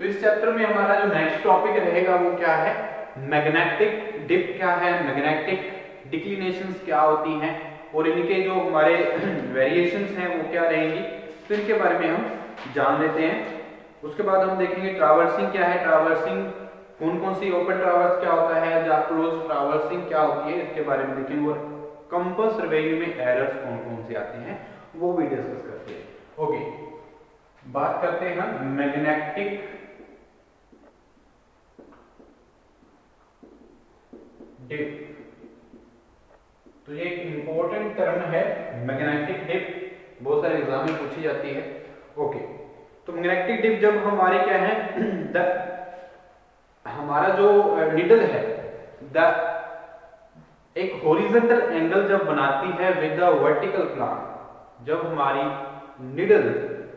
तो इस चैप्टर में हमारा जो नेक्स्ट टॉपिक रहेगा वो क्या है, मैग्नेटिक डिप क्या है, मैग्नेटिक डिक्लिनेशंस क्या होती हैं और इनके जो हमारे वेरिएशंस हैं वो क्या रहेंगी, तो इनके बारे में हम जान लेते हैं। उसके बाद हम देखेंगे ट्रावर्सिंग क्या है, ट्रावर्सिंग कौन कौन सी, ओपन ट्रावर्स क्या होता है या क्लोज ट्रावर्सिंग क्या होती है, इसके बारे में देखेंगे। और कंपास रिव्यू में एरर्स कौन कौन से आते हैं वो भी डिस्कस करते हैं। ओके, बात करते हैं हम मैग्नेटिक डिप। तो ये एक इंपॉर्टेंट टर्म है मैग्नेटिक डिप, बहुत सारे एग्जाम में पूछी जाती है। ओके, तो मैग्नेटिक डिप जब हमारे क्या है हमारा जो निडल है द एक हॉरिजॉन्टल एंगल जब बनाती है विद द वर्टिकल प्लान, जब हमारी निडल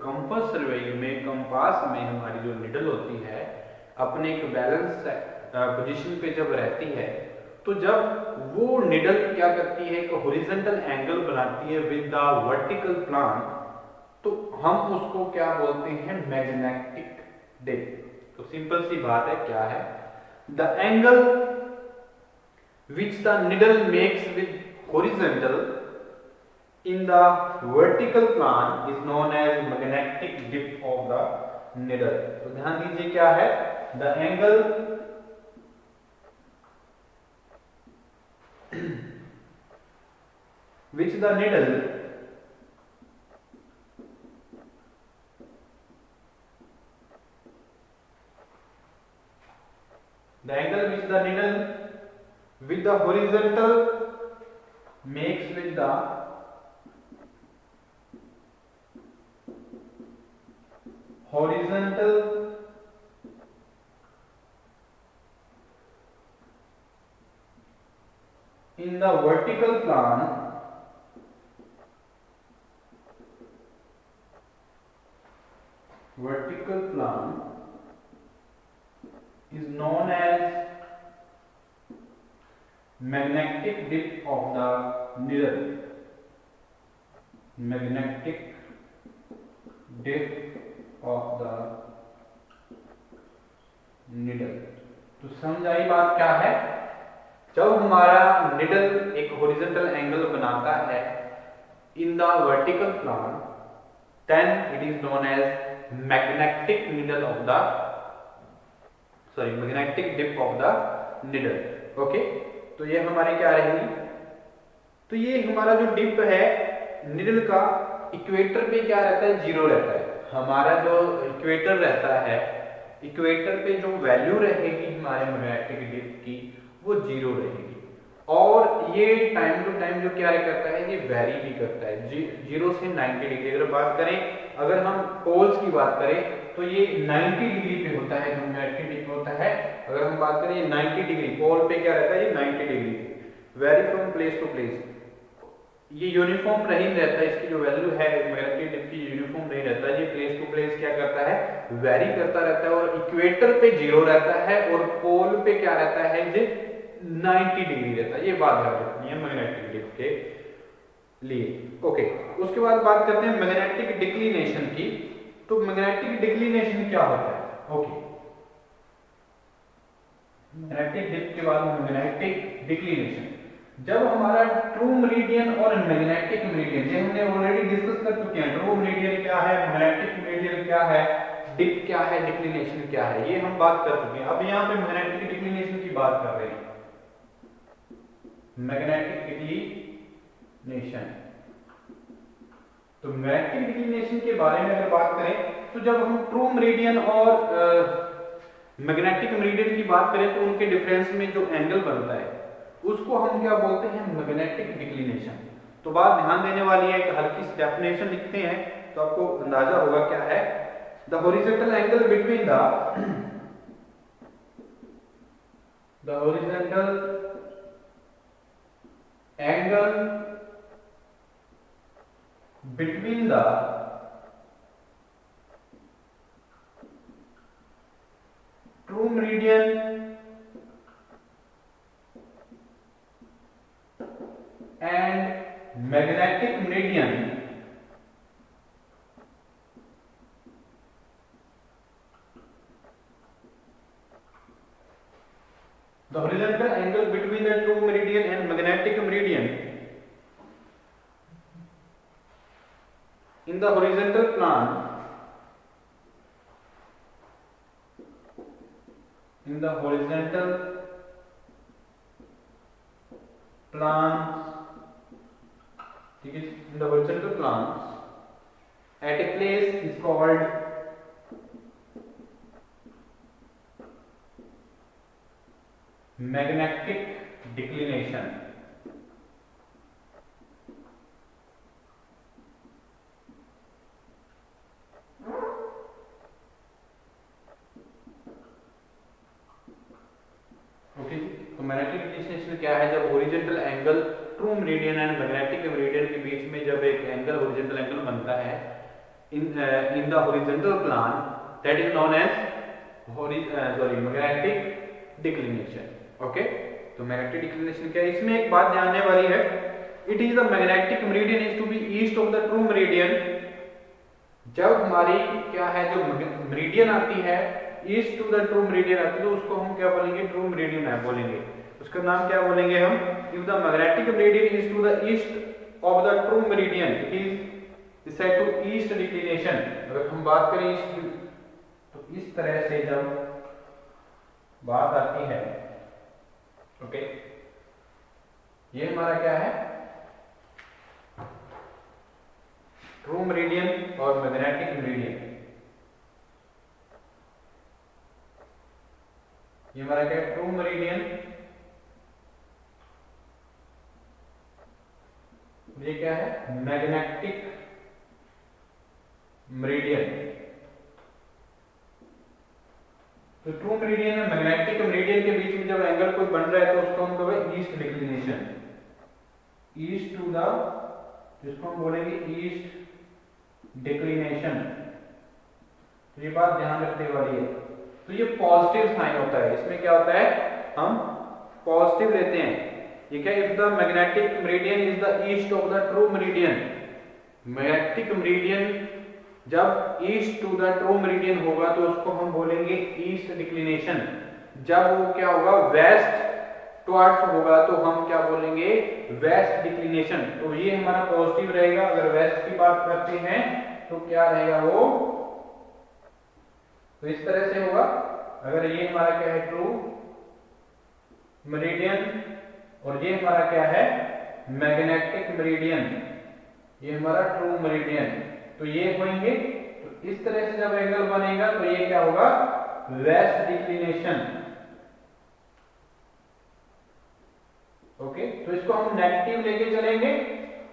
कंपास सर्वेइंग में, कंपास में हमारी जो निडल होती है अपने एक बैलेंस पोजीशन पे जब रहती है, तो जब वो निडल क्या करती है, एक हॉरिजॉन्टल एंगल बनाती है विद द वर्टिकल प्लान, तो हम उसको क्या बोलते हैं, मैग्नेटिक डिप। तो सिंपल सी बात है, क्या है, the angle which the needle makes with horizontal in the vertical plane is known as magnetic dip of the needle। तो ध्यान दीजिए क्या है, the angle which the needle with the horizontal makes with the horizontal in the vertical plane is known as magnetic dip of the needle। magnetic dip of the needle। तो समझ आई बात क्या है, जब हमारा निडल एक हॉरिजॉन्टल एंगल बनाता है in the vertical plan, then it is known as magnetic needle of the magnetic dip of the needle. Okay, तो ये हमारी क्या रहेगी, तो ये हमारा जो डिप है निडल का इक्वेटर पे क्या रहता है, जीरो रहता है। हमारा जो इक्वेटर रहता है, इक्वेटर पे जो वैल्यू रहेगी हमारे मैग्नेटिक डिप की वो जीरो रहेगी। और ये टाइम टू टाइम जो क्या करता है, ये वेरी भी करता है, जीरो से 90 डिग्री। अगर बात करें, अगर हम पोल्स की बात करें तो ये 90 डिग्री पे होता है, जो मैग्नेटिक डिप होता है। अगर हम बात करें 90 डिग्री पोल पे क्या रहता है, ये 90 डिग्री पे vary from place to place, ये यूनिफॉर्म नहीं रहता, इसकी जो वैल्यू है मैग्नेटिक डिप की यूनिफॉर्म नहीं रहता, ये प्लेस टू प्लेस क्या करता है, वेरी करता रहता है। और इक्वेटर पे जीरो रहता है और पोल पे क्या रहता है, ये 90 डिग्री रहता है। ये बात ध्यान रखनी है मैग्नेटिक डिप के लिए। ओके, उसके बाद बात करते हैं मैग्नेटिक डिक्लिनेशन की। तो मैग्नेटिक डिक्लिनेशन क्या होता है, ओके, मैग्नेटिक डिप के बाद मैग्नेटिक डिक्लिनेशन, जब हमारा ट्रू मेरिडियन और मैग्नेटिक मेरिडियन, ये हमने ऑलरेडी डिस्कस कर चुके हैं, ट्रू मेरिडियन क्या है, मैग्नेटिक मेरिडियन क्या है, डिप क्या है, डिक्लिनेशन क्या है, ये हम बात कर चुके हैं। अब यहाँ पे मैग्नेटिक डिक्लिनेशन की बात कर रहे हैं, मैग्नेटिक डिक्लिनेशन। तो मैग्नेटिक डिक्लिनेशन के बारे में अगर बात करें, तो जब हम ट्रू मेरिडियन और मैग्नेटिक मेरिडियन की बात करें तो उनके डिफरेंस में जो एंगल बनता है उसको हम क्या बोलते हैं, मैग्नेटिक डिक्लिनेशन। तो बात ध्यान देने वाली है, एक हल्की सी डेफिनेशन लिखते हैं तो आपको अंदाजा होगा क्या है। The horizontal angle between the horizontal angle between the true meridian and magnetic meridian The horizontal angle between the true meridian and magnetic meridian in the horizontal plane at a place is called magnetic declination. Okay, तो magnetic declination क्या है? जब horizontal angle true meridian and magnetic meridian के बीच में जब एक angle horizontal angle बनता है in the horizontal plane, that is known as magnetic declination. Okay, तो मैग्नेटिक डिक्लिनेशन क्या है? इसमें एक बात जानने वाली है, it is the magnetic meridian is to be east of the true meridian. जब हमारी क्या है जो मेरिडियन आती है east to the true meridian आती है तो उसको हम क्या बोलेंगे? ट्रू मेरिडियन है बोलेंगे। उसका नाम क्या बोलेंगे हम? If the magnetic meridian is to the east of the true meridian it is said to east declination. अगर हम बात करें ईस्ट, तो इस तरह से जब बात आती है, ओके, ये हमारा क्या है? ट्रू मेरिडियन और मैग्नेटिक मेरिडियन। ये हमारा क्या है? ट्रू मेरिडियन, ये क्या है? Magnetic meridian. तो ट्रू मेरिडियन और मैग्नेटिक मेरिडियन के बीच में जब एंगल कोई बन रहा है तो उसको हम कहेंगे east declination, east to the, जिसको हम बोलेंगे ईस्ट डिक्लिनेशन। तो ये बात ध्यान रखने वाली है। तो ये पॉजिटिव साइन होता है, इसमें क्या होता है? हम पॉजिटिव लेते हैं। ये क्या? If the magnetic meridian is the east of the true meridian, magnetic meridian जब east to the true meridian होगा तो उसको हम बोलेंगे ईस्ट डिक्लिनेशन। जब वो क्या होगा? वेस्ट टुवर्ड्स होगा तो हम क्या बोलेंगे? West declination. तो ये हमारा पॉजिटिव रहेगा। अगर वेस्ट की बात करते हैं तो क्या रहेगा वो? तो इस तरह से होगा। अगर ये हमारा क्या है? ट्रू मेरिडियन और ये हमारा क्या है? मैग्नेटिक मेरिडियन, ये हमारा ट्रू मेरिडियन, तो ये होंगे। तो इस तरह से जब एंगल बनेगा तो ये क्या होगा? Waste declination. ओके, तो इसको हम नेगेटिव लेके चलेंगे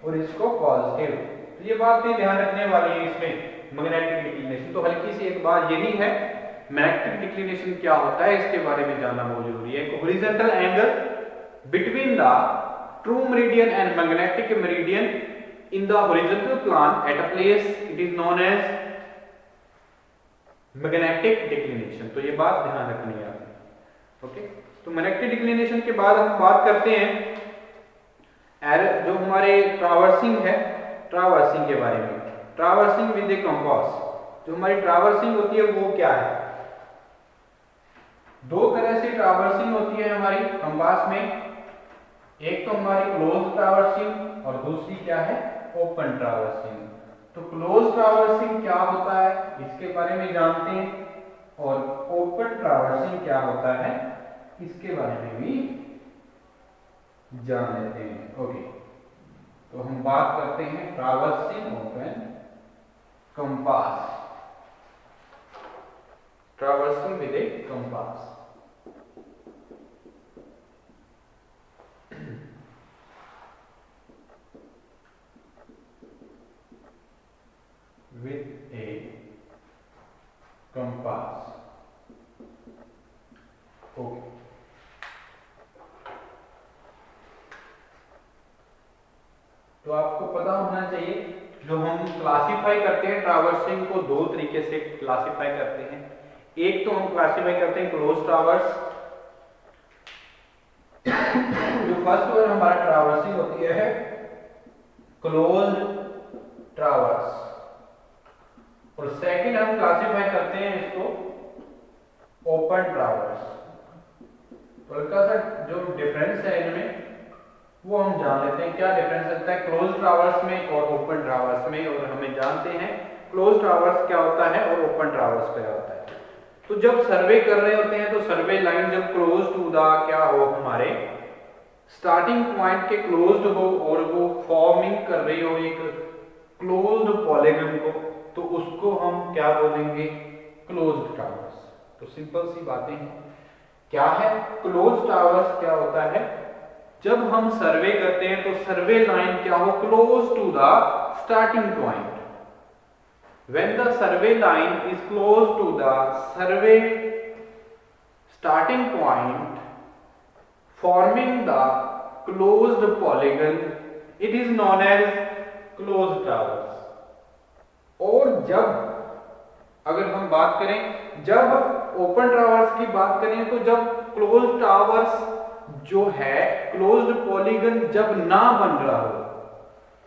और इसको पॉजिटिव। तो ये बात भी ध्यान रखने वाली है इसमें मैग्नेटिक डिक्लिनेशन। तो हल्की सी एक बात यही है, मैग्नेटिक डिक्लिनेशन क्या होता है इसके बारे में जानना बहुत जरूरी है। Horizontal angle between the true meridian and magnetic meridian in the horizontal plane at a place it is known as magnetic declination। तो ये बात ध्यान रखनी है आपने। ओके, तो मैग्नेटिक डिक्लिनेशन के बाद हम बात करते हैं जो हमारे ट्रावर्सिंग है, ट्रावर्सिंग के बारे में। ट्रावर्सिंग विद ए कंपास, जो हमारी ट्रावर्सिंग होती है वो क्या है? दो तरह से ट्रावर्सिंग होती है हमारी कंपास में। एक तो हमारी क्लोज ट्रावर्सिंग और दूसरी क्या है? Open traversing. तो क्लोज ट्रावर्सिंग क्या होता है इसके बारे में जानते हैं, और ओपन ट्रावर्सिंग क्या होता है इसके बारे में भी जान लेते हैं। ओके, तो हम बात करते हैं traversing open compass, traversing with A compass. with a compass। Okay, तो आपको पता होना चाहिए जो हम क्लासिफाई करते हैं ट्रावर्सिंग को दो तरीके से क्लासिफाई करते हैं। एक तो हम क्लासिफाई करते हैं क्लोज ट्रावर्स, जो फर्स्ट वन हमारा ट्रावर्सिंग होती है क्लोज ट्रावर्स, और सेकंड हम क्लासिफाई करते हैं इसको ओपन ट्रावर्स। हल्का सा जो डिफरेंस है इनमें वो हम जान लेते हैं। क्या डिफरेंस रहता है क्लोज ट्रावर्स में और ओपन ट्रावर्स में, और हमें जानते हैं क्लोज ट्रावर्स क्या होता है और ओपन ट्रावर्स क्या होता है। तो जब सर्वे कर रहे होते हैं तो सर्वे लाइन जब क्लोज टू द क्या हो, हमारे स्टार्टिंग पॉइंट के क्लोज्ड हो और वो फॉर्मिंग कर रही हो एक क्लोज्ड पॉलीगन को, तो उसको हम क्या बोलेंगे, क्लोज्ड टावर्स। तो सिंपल सी बातें हैं। क्या है क्लोज्ड टावर्स, क्या होता है जब हम सर्वे करते हैं तो सर्वे लाइन क्या हो, close to the starting point. when the survey line is close to the survey starting point forming the closed polygon, it is known as closed towers। और जब अगर हम बात करें, जब ओपन टावर्स की बात करें, तो जब क्लोज्ड टावर्स जो है क्लोज्ड पॉलीगन जब ना बन रहा हो,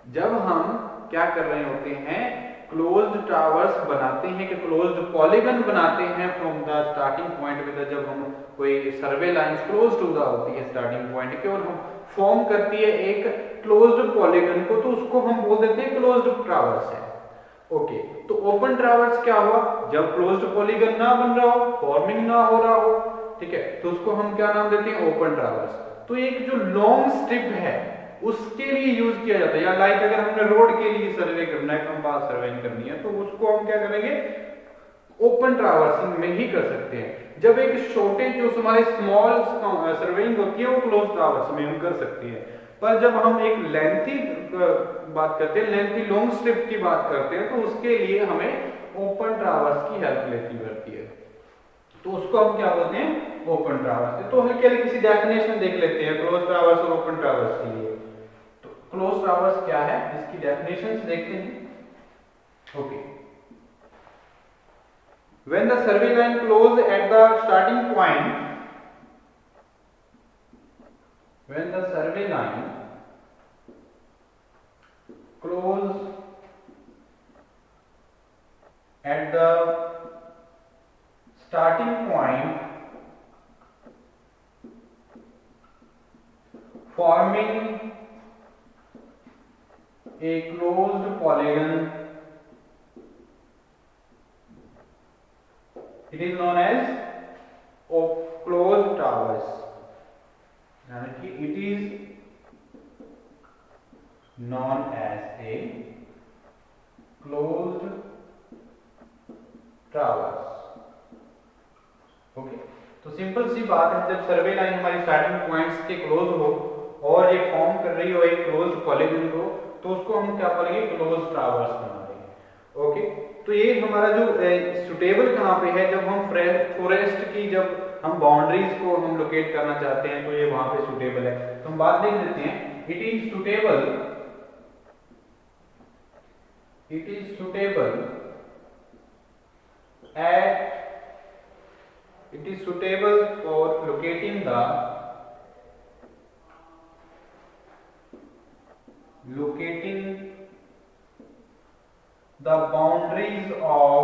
जब हम क्या कर रहे होते हैं, क्लोज्ड टावर्स बनाते हैं कि क्लोज्ड पॉलीगन बनाते हैं from the starting point with, जब हम कोई survey line close to the होती है स्टार्टिंग पॉइंट के और हम फॉर्म करती है एक क्लोज्ड पॉलीगन को, तो उसको हम बोल देते हैं क्लोज्ड टावर्स है। ओके, तो ओपन ट्रावर्स क्या हुआ, जब क्लोज्ड पॉलीगन ना बन रहा हो, फॉर्मिंग ना हो रहा हो, ठीक है, तो उसको हम क्या नाम देते हैं, ओपन ट्रावर्स। तो एक जो लॉन्ग स्ट्रिप है उसके लिए यूज किया जाता है, या लाइक अगर हमने रोड के लिए सर्वे करना है, कंपास सर्वेइंग करनी है, तो उसको हम क्या करेंगे, ओपन ट्रावर्सिंग में ही कर सकते हैं। जब एक छोटे जो हमारे स्मॉल सर्वेइंग होती है वो क्लोज ट्रावर्स में हम कर सकते हैं, पर जब हम एक लेंथी बात करते हैं, लेंथी लॉन्ग स्ट्रिप की बात करते हैं, तो उसके लिए हमें ओपन ट्रावर्स की हेल्प लेनी पड़ती है। तो उसको हम क्या बोलते हैं, ओपन ट्रावर्स। तो हल्की हल्की किसी डेफिनेशन देख लेते हैं क्लोज ट्रावर्स और ओपन ट्रावर्स के लिए। तो क्लोज ट्रावर्स क्या है, इसकी डेफिनेशंस देखते हैं। Okay, when the survey line close at the starting point, when the survey line close at the starting point forming a closed polygon, it is known as closed towers, यानी कि it is known as a closed towers। Okay, तो simple सी बात है, जब सर्वे line हमारी starting points के close हो और ये फॉर्म कर रही हो एक क्लोज पॉलीगन को, तो उसको हम क्या बोलेंगे, क्लोज टावर्स बना देंगे। ओके, तो ये हमारा जो सुटेबल कहाँ पे है, जब हम फॉरेस्ट की जब हम बाउंड्रीज को हम लोकेट करना चाहते हैं, तो ये वहां पे सुटेबल है। तो हम बात देख लेते हैं, it is suitable at it is suitable for locating the boundaries of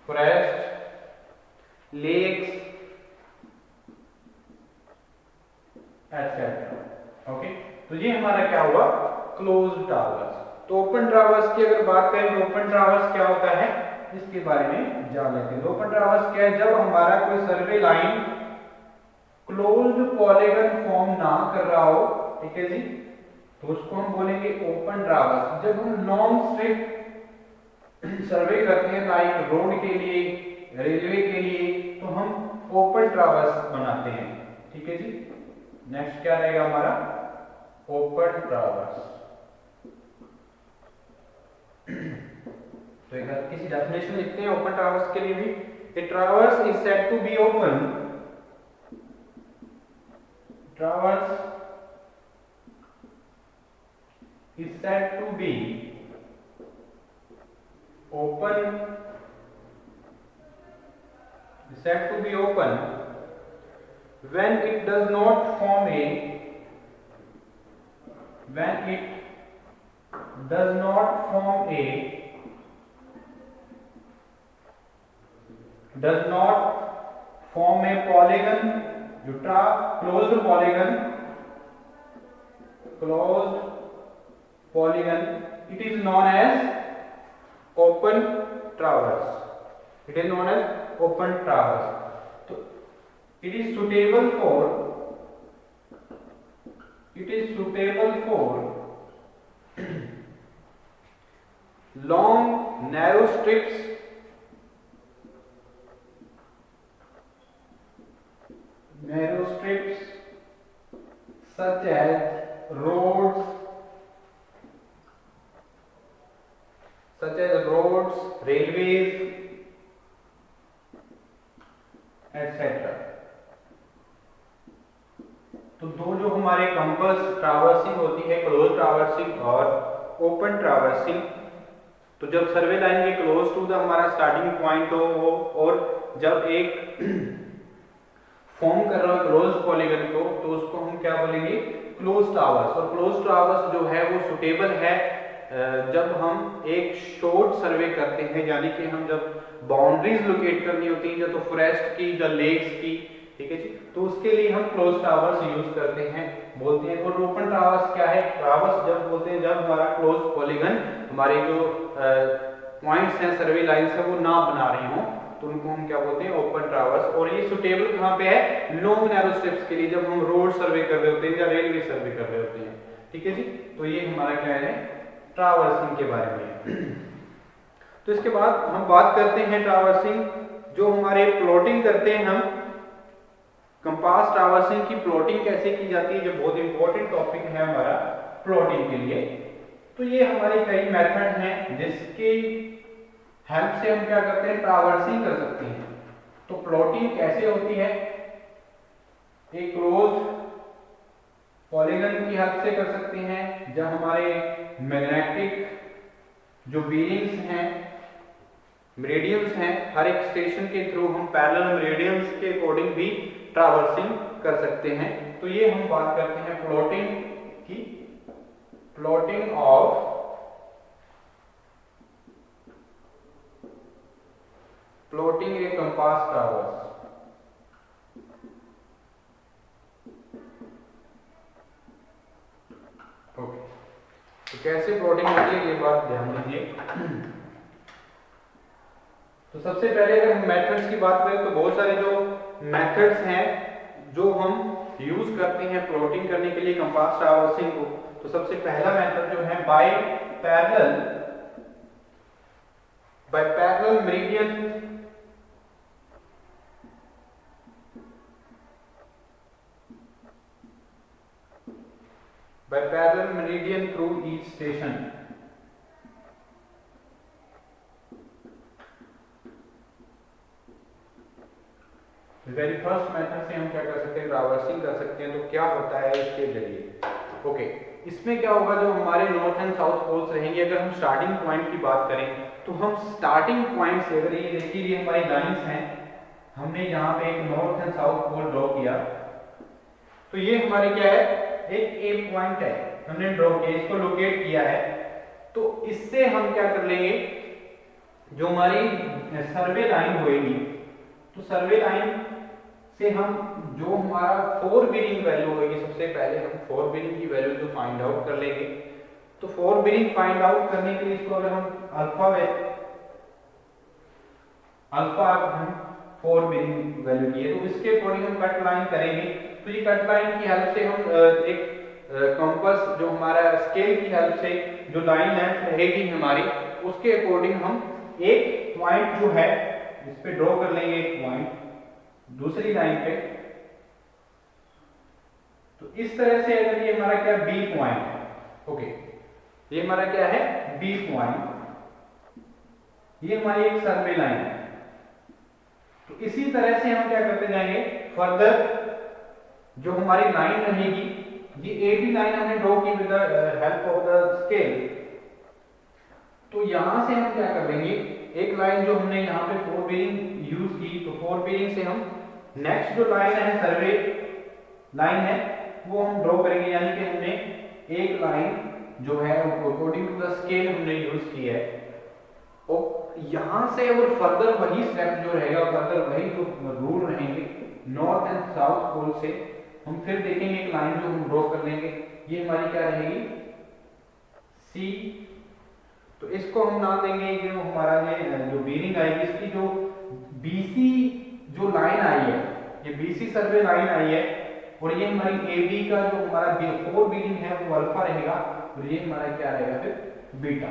forest, lakes, etc। Okay, तो ये हमारा क्या हुआ, क्लोज टावर्स। तो ओपन टावर्स की अगर बात करें तो ओपन टावर्स क्या होता है, इसके बारे में जान लेते हैं। ओपन टावर्स क्या है, जब हमारा कोई survey line closed polygon form ना कर रहा हो, ठीक है जी, तो उसको हम बोलेंगे ओपन टावर्स। जब हम लॉन्ग स्ट्रिप सर्वे करते हैं लाइक रोड के लिए, रेलवे के लिए, तो हम ओपन टावर्स बनाते हैं, ठीक है जी। नेक्स्ट क्या रहेगा हमारा, ओपन ट्रावर्स। तो एक किसी डेफिनेशन लिखते हैं ओपन ट्रावर्स के लिए भी। A traverse is said to be open, traverse is said to be open, said to be open when it does not form a does not form a polygon, जो closed polygon, it is known as open traverse, it is known as open traverse. तो it is suitable for long narrow strips such as roads, railways, etc. तो दो जो हमारे compass traversing होती है, close traversing और open traversing, तो जब सर्वे लाइन के क्लोज टू द हमारा स्टार्टिंग पॉइंट हो और जब एक फॉर्म कर रहा है क्लोज पॉलीगन को, तो उसको हम क्या बोलेंगे, क्लोज ट्रावर्स। और क्लोज ट्रावर्स जो है वो सुटेबल है जब हम एक शॉर्ट सर्वे करते हैं, यानी कि हम जब बाउंड्रीज लोकेट करनी होती है, या तो फॉरेस्ट की या लेक्स की, ठीक है जी, तो उसके लिए हम क्लोज टावर्स यूज करते हैं, बोलते हैं। और ओपन टावर्स क्या है, टावर्स जब बोलते हैं जब हमारा क्लोज पॉलीगन, हमारे जो पॉइंट्स हैं, सर्वे लाइंस है, वो ना बना रहे हों, तो उनको हम क्या बोलते हैं, ओपन टावर्स। और ये सुटेबल कहाँ पे है, लॉन्ग नैरो स्ट्रिप्स के लिए, जब हम रोड सर्वे कर रहे होते हैं या रेलवे सर्वे कर रहे होते हैं, ठीक है जी। तो ये हमारा क्या है, ट्रावर्सिंग के बारे में। तो इसके बाद हम बात करते हैं ट्रावर्सिंग, जो हमारे प्लॉटिंग करते हैं हम, कंपास ट्रावर्सिंग की प्लॉटिंग कैसे की जाती है, जो बहुत इंपॉर्टेंट टॉपिक है हमारा प्लॉटिंग के लिए। तो ये हमारे कई मेथड हैं जिसके हेल्प से हम क्या करते हैं, ट्रावर्सिंग कर सकते हैं। तो प्लॉटिंग कैसे होती है, एक क्लोज पॉलीगन की हेल्प से कर सकते हैं, जब हमारे मैग्नेटिक जो बीरिंग्स हैं, मेरिडियंस हैं, हर एक स्टेशन के थ्रू हम पैरेलल मेरिडियंस के अकॉर्डिंग भी ट्रावर्सिंग कर सकते हैं। तो ये हम बात करते हैं प्लॉटिंग की, plotting of A compass towers. Okay, तो कैसे प्लॉटिंग होती है ये बात ध्यान दीजिए। तो सबसे पहले अगर हम मेथड्स की बात करें, तो बहुत सारे जो मेथड्स हैं जो हम यूज करते हैं प्लॉटिंग करने के लिए कंपास ट्रावर्सिंग को। तो सबसे पहला मेथड जो है by parallel meridian through each station. Very first method से हम क्या कर सकते हैं, ट्रावर्सिंग कर सकते हैं। तो क्या होता है इसके जरिए, ओके, इसमें क्या होगा, जो हमारे नॉर्थ एंड साउथ पोल्स रहेंगे, अगर हम स्टार्टिंग पॉइंट की बात करें, तो हम स्टार्टिंग पॉइंट से, अगर ये देखिए ये हमारी लाइंस हैं, हमने यहाँ पे एक north and south pole draw किया, तो ये हमारे क्या है, एक ए पॉइंट है, हमने ड्रॉ किया, इसको लोकेट किया है। तो इससे हम क्या कर लेंगे, जो हमारी सर्वे लाइन होगी, तो सर्वे लाइन से हम जो हमारा 4 बीरिंग वैल्यू होगी, सबसे पहले हम 4 बीरिंग की वैल्यू जो फाइंड आउट कर लेंगे। तो 4 बीरिंग फाइंड आउट करने के लिए इसको अगर हम अल्फा हम 4 बीरिंग वैल्यू किए, तो इसके अकॉर्डिंग हम कट लाइन करेंगे। तो ये कट लाइन की हेल्प से हम एक कंपास जो हमारा स्केल की हेल्प से जो लाइन लेंथ रहेगी हमारी, उसके अकॉर्डिंग हम एक पॉइंट जो है इस पे ड्रॉ कर लेंगे, एक पॉइंट दूसरी लाइन पे। तो इस तरह से अगर ये हमारा क्या बी पॉइंट है, ओके, ये हमारा क्या है बी पॉइंट, ये हमारी एक सर्वे लाइन है। तो इसी तरह से हम क्या करते जाएंगे, फर्दर जो हमारी लाइन रहेगी, ये ए बी लाइन हमने ड्रॉ की with the help of the scale. तो यहां से हम क्या कर लेंगे, एक लाइन जो हमने यहाँ पे 4 बीरिंग यूज की, तो 4 बीरिंग से हम नेक्स्ट जो लाइन है, सर्वे लाइन है, वो हम ड्रॉ करेंगे, यानी कि हमने एक लाइन जो है अकॉर्डिंग टू द स्केल हमने यूज की है। यहाँ से और फर्दर वही स्टेप जो रहेगा, फर्दर वही जो रूल रहेंगे नॉर्थ एंड साउथ पोल से, हम फिर देखेंगे एक लाइन जो हम ड्रॉ कर लेंगे, ये हमारी क्या रहेगी सी। तो इसको हम नाम देंगे जो हमारा ये जो बीरिंग आएगी इसकी जो बीसी जो लाइन आई है, ये बीसी सर्वे लाइन आई है, और ये हमारी AB का जो हमारा 4 बीरिंग है वो अल्फा रहेगा, और ये हमारा क्या रहेगा फिर बीटा।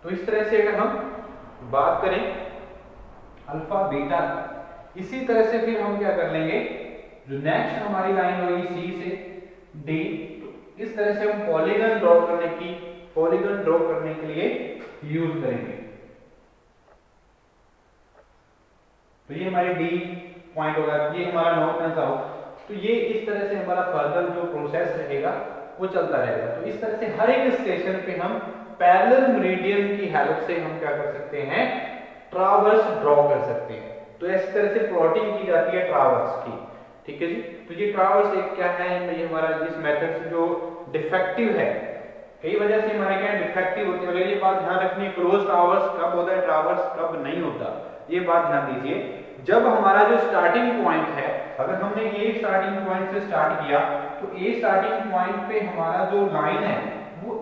तो इस तरह से अगर हम बात करें अल्फा बीटा, इसी तरह से फिर हम क्या कर लेंगे, जो नेक्स्ट हमारी लाइन होगी सी से डी, तो इस तरह से हम पॉलीगन ड्रॉ करने के लिए यूज करेंगे। तो ये हमारी डी पॉइंट होगा, ये हमारा नॉर्थ एंड साउथ। तो ये इस तरह से हमारा फर्दर जो प्रोसेस रहेगा वो चलता रहेगा। तो इस तरह से हर एक स्टेशन पे हम पैरेलल मेरिडियन की हेल्प से हम क्या कर सकते हैं, ट्रावर्स ड्रॉ कर सकते हैं। तो इस तरह से प्लॉटिंग की जाती है ट्रावर्स की, ठीक है जी। तो ये ट्रावर्स एक क्या है, ये हमारा इस मेथड से जो डिफेक्टिव है, कई वजह से हमारे क्या डिफेक्टिव होते हैं। अगर ये बात ध्यान रखनी, क्लोज ट्रावर्स कब होता है, ट्रावर्स कब नहीं होता, ये बात ध्यान दीजिए। जब हमारा जो स्टार्टिंग पॉइंट है, अगर हमने ए स्टार्टिंग पॉइंट से स्टार्ट किया, तो ए स्टार्टिंग पॉइंट पे हमारा जो लाइन है वो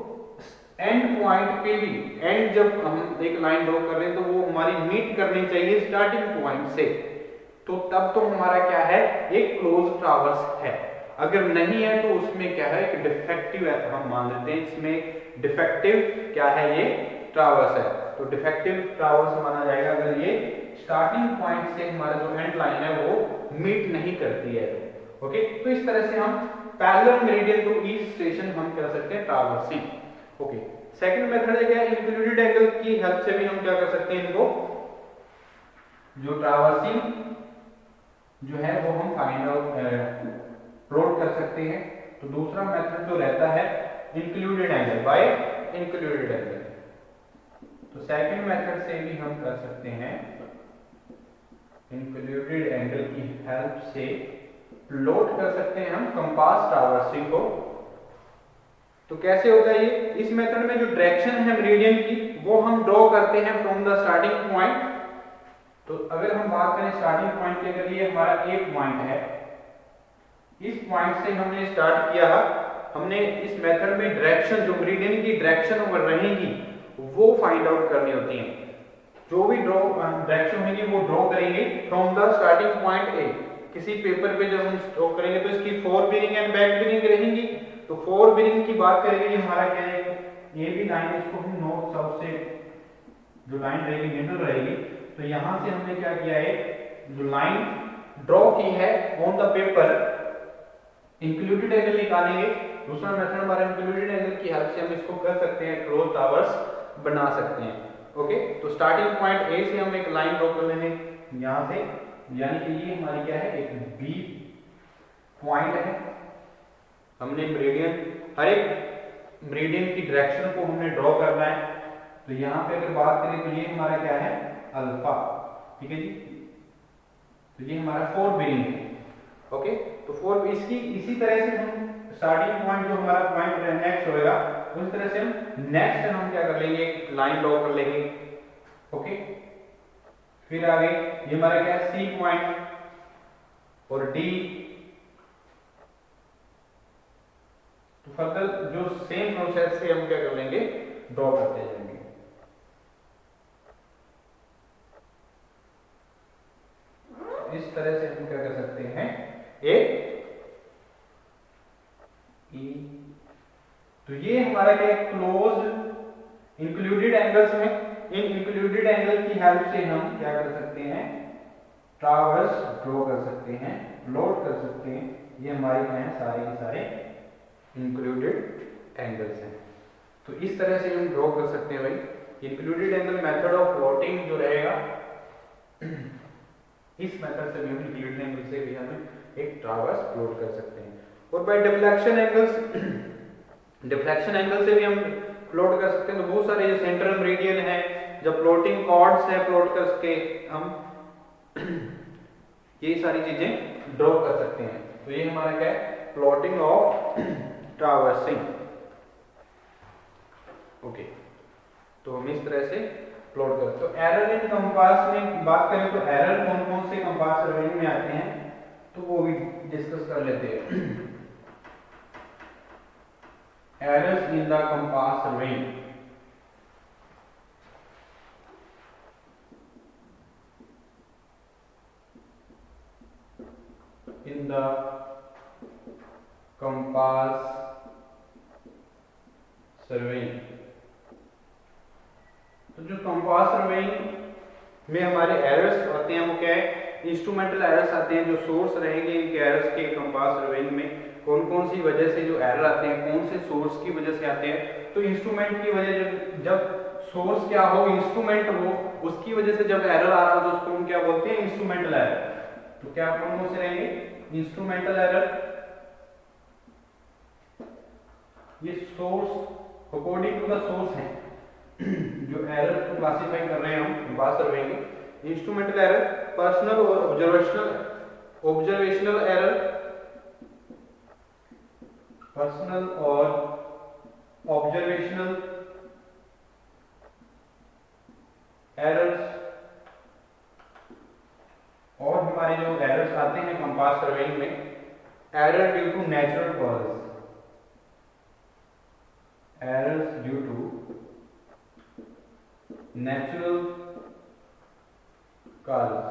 एंड पॉइंट पे भी, एंड जब हम एक लाइन ड्रॉ कर रहे हैं तो वो हमारी मीट करनी चाहिए स्टार्टिंग पॉइंट से, तो तब तो हमारा क्या है, एक क्लोज ट्रावर्स है। अगर नहीं है तो उसमें क्या है, एक डिफेक्टिव है, हम मान लेते हैं इसमें डिफेक्टिव क्या है, ये ट्रावर्स है। तो डिफेक्टिव ट्रावर्स माना जाएगा अगर ये स्टार्टिंग पॉइंट से हमारा जो एंड लाइन है वो मीट नहीं करती है तो। ओके, तो इस तरह से हम parallel meridian to each station हम कर सकते हैं ट्रावर्सिंग। ओके, सेकंड मेथड है क्या, इंक्लूडेड एंगल की हेल्प से भी हम क्या कर सकते हैं, इनको जो ट्रावर्सिंग जो है वो हम फाइंड आउट प्लॉट कर सकते हैं। तो दूसरा मेथड जो रहता है included angle by included angle. तो सेकंड मेथड से भी हम कर सकते हैं इंक्लूडेड एंगल की हेल्प से प्लॉट कर सकते हैं हम कंपास ट्रावर्सिंग को। तो कैसे होता है ये, इस मेथड में जो डायरेक्शन है मेरिडियन की वो हम ड्रॉ करते हैं फ्रॉम द स्टार्टिंग पॉइंट। तो अगर हम बात करें स्टार्टिंग पॉइंट की, अगर ये हमारा एक पॉइंट है, इस पॉइंट से हमने स्टार्ट किया, हमने इस मेथड में डायरेक्शन जो मेरिडियन की डायरेक्शन रहेगी वो फाइंड आउट करनी होती है। जो भी ड्रॉ डायरेक्शन होगी वो ड्रॉ करेंगे from the starting point A. किसी पेपर पे जब हम ड्रॉ करेंगे तो इसकी 4 बीरिंग एंड बैक बीरिंग रहेंगी। तो 4 बीरिंग की बात करेंगे, हमारा क्या है, ये भी लाइन, इसको हम नॉर्थ साउथ से जो लाइन रहेगी मिडल रहेगी। तो यहाँ से हमने क्या किया है, जो लाइन ड्रॉ की है on the paper, included angle निकालेंगे। दूसरा मेथड हमारा इंक्लूडेड एंगल की हेल्प से हम इसको कर सकते हैं, क्लोज टावर्स बना सकते हैं। ओके, तो स्टार्टिंग पॉइंट ए से हम एक लाइन ड्रॉ कर लेंगे यहाँ से, यानी कि ये हमारी क्या है, एक बी पॉइंट है। हमने मेरिडियन, हर एक मेरिडियन की डायरेक्शन को हमने ड्रॉ करना है। तो यहाँ पे अगर बात करें तो ये हमारा क्या है, अल्फा, ठीक है जी। तो ये हमारा 4 बीरिंग है। ओके, तो 4 इसकी इसी तरह से हम स्टार्टिंग पॉइंट जो हमारा पॉइंट नेक्स्ट होएगा उस तरह से हम नेक्स्ट हम क्या कर लेंगे, लाइन ड्रॉ कर लेंगे। ओके, फिर आगे ये हमारा क्या है, सी पॉइंट और डी। तो फर्दर जो सेम प्रोसेस से हम क्या कर लेंगे, ड्रॉ करते जाएंगे। इस तरह से हम क्या कर सकते हैं, एक तो ये हमारा क्या क्लोज इंक्लूडेड एंगल्स में, इन इंक्लूडेड एंगल की हेल्प से हम क्या कर सकते हैं, ट्रावर्स ड्रॉ कर सकते हैं, प्लॉट कर सकते हैं। ये हमारे क्या है, सारे के सारे इंक्लूडेड एंगल्स हैं। तो इस तरह से हम ड्रॉ कर सकते हैं भाई। Included angle method of plotting जो रहेगा, इस मेथड से भी हम इंक्लूडेड एंगल से भी हम एक ट्रावर्स प्लॉट कर सकते हैं। और by deflection angles, deflection angle से भी हम प्लॉट कर सकते हैं। तो बहुत सारे जो सेंट्रल मेरिडियन है, जब प्लॉटिंग कॉर्ड्स है, प्लॉट करके हम ये सारी चीजें ड्रॉ कर सकते हैं। तो ये हमारा क्या है, प्लॉटिंग ऑफ ट्रावर्सिंग। ओके, तो हम इस तरह से प्लॉट कर। तो एरर इन कंपास में बात करें तो एरर कौन कौन से कंपास सर्वेइंग में आते हैं तो वो भी डिस्कस कर लेते हैं। Errors in the compass surveying. In the compass surveying. तो जो कंपास सर्वेइंग में हमारे एरर्स आते हैं वो क्या है, इंस्ट्रूमेंटल एरर्स आते हैं। जो सोर्स रहेंगे इनके एरर्स के कंपास सर्वेइंग में कौन कौन सी वजह से जो एरर आते हैं, कौन से सोर्स की वजह से आते हैं। तो इंस्ट्रूमेंट की वजह जब सोर्स क्या हो, इंस्ट्रूमेंट हो, उसकी वजह से जब एरर आ रहा हो तो उसको हम क्या बोलते हैं, इंस्ट्रूमेंटल एरर। तो क्या कौन कौन से रहेंगे, इंस्ट्रूमेंटल एरर, ये source according to the source है जो एरर को क्लासिफाई कर रहे हैं हम बात सर्वेइंग। इंस्ट्रूमेंटल एरर, पर्सनल और ऑब्जर्वेशनल एरर, पर्सनल और ऑब्जर्वेशनल एरर्स। और हमारे जो एरर्स आते हैं कंपास सर्वेइंग में, error due to natural causes, errors due to natural causes.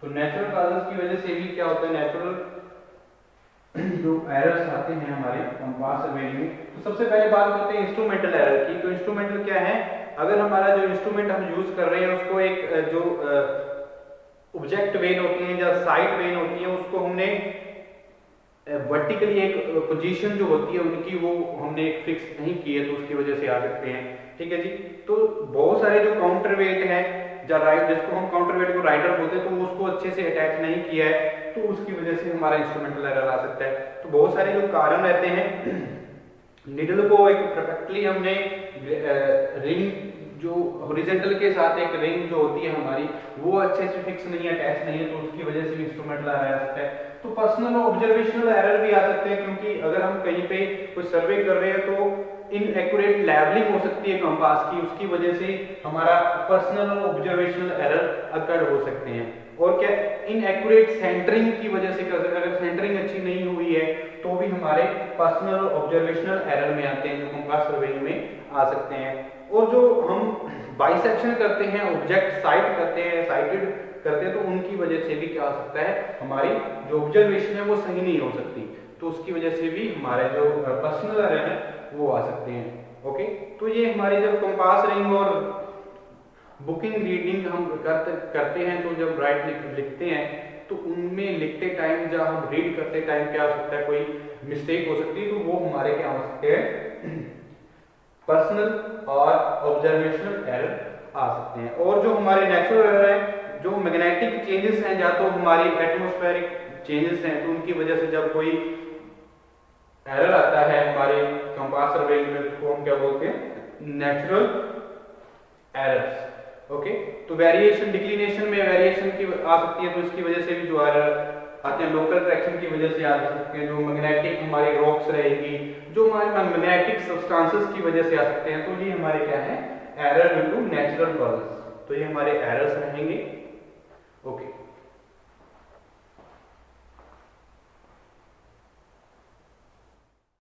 तो नेचुरल कॉजेस की वजह से भी क्या होता है, नेचुरल जो एरर्स आते हैं हमारे कंपास सर्वेइंग में। तो सबसे पहले बात करते हैं इंस्ट्रूमेंटल एरर की। तो इंस्ट्रूमेंटल क्या है, अगर हमारा जो इंस्ट्रूमेंट हम यूज कर रहे हैं उसको एक जो ऑब्जेक्ट वेन होती है या साइड वेन होती है, उसको हमने वर्टिकली एक पोजीशन जो होती है उनकी वो हमने फिक्स नहीं की है, तो उसकी वजह से आ सकते हैं। ठीक है जी। तो बहुत सारे जो काउंटर वेट है या राइट, जिसको हम काउंटर वेट को राइडर बोलते हैं, तो वो उसको अच्छे से अटैच नहीं किया है, तो उसकी वजह से हमारा इंस्ट्रूमेंटल एरर आ सकता है। तो बहुत सारे जो कारण रहते हैं, निडल को एक परफेक्टली हमने रिंग जो हॉरिजॉन्टल के साथ एक रिंग जो होती है हमारी, वो अच्छे से फिक्स नहीं है, अटैच नहीं है, तो उसकी वजह से भी इंस्ट्रूमेंटल एरर आ सकता है। तो पर्सनल और ऑब्जर्वेशनल एरर भी आ सकते हैं, क्योंकि अगर हम कहीं पे कुछ सर्वे कर रहे हैं तो इनएक्यूरेट लेवलिंग हो सकती है कंपास की, उसकी वजह से हमारा पर्सनल और ऑब्जर्वेशनल एरर अकर हो सकते हैं। और क्या, इनएक्यूरेट सेंटरिंग की वजह से, अगर सेंटरिंग अच्छी नहीं हुई है तो भी हमारे पर्सनल और ऑब्जर्वेशनल एरर में आते हैं, जो कंपास सर्वेइंग में आ सकते हैं। और जो हम बाइसेक्शन करते हैं, ऑब्जेक्ट साइट करते हैं, साइटेड करते हैं, तो उनकी वजह से भी क्या हो सकता है, हमारी जो ऑब्जर्वेशन है वो सही नहीं हो सकती, तो उसकी वजह से भी हमारे जो पर्सनल एरर है वो आ सकते हैं। ओके, तो ये हमारी जब कंपास रिंग और बुकिंग रीडिंग हम करते हैं, तो जब राइट लिखते हैं तो उनमें लिखते टाइम जब हम रीड करते टाइम क्या हो सकता है, कोई मिस्टेक हो सकती है, तो वो हमारे क्या हो सकते हैं, पर्सनल और ऑब्जर्वेशनल एरर आ सकते हैं। और जो हमारे नेचुरल एरर है, जो मैग्नेटिक चेंजेस हैं, या तो हमारी एटमॉस्फेरिक चेंजेस हैं, तो उनकी वजह से जब कोई एरर आता है हमारे कंपास सर्वेइंग में, तो हम क्या बोलते हैं, नेचुरल एरर्स। ओके, तो वेरिएशन, डिक्लिनेशन में वेरिएशन की आ सकती है, तो इसकी वजह से भी जो एरर आते हैं, लोकल ट्रैक्शन की वजह से आ सकते हैं। जो मैग्नेटिक हमारी रॉक्स रहेगी, जो हमारे मैग्नेटिक सब्सटेंसेस की वजह से आ सकते हैं, तो ये हमारे क्या है, error due to natural causes. तो ये हमारे एरर्स रहेंगे। ओके,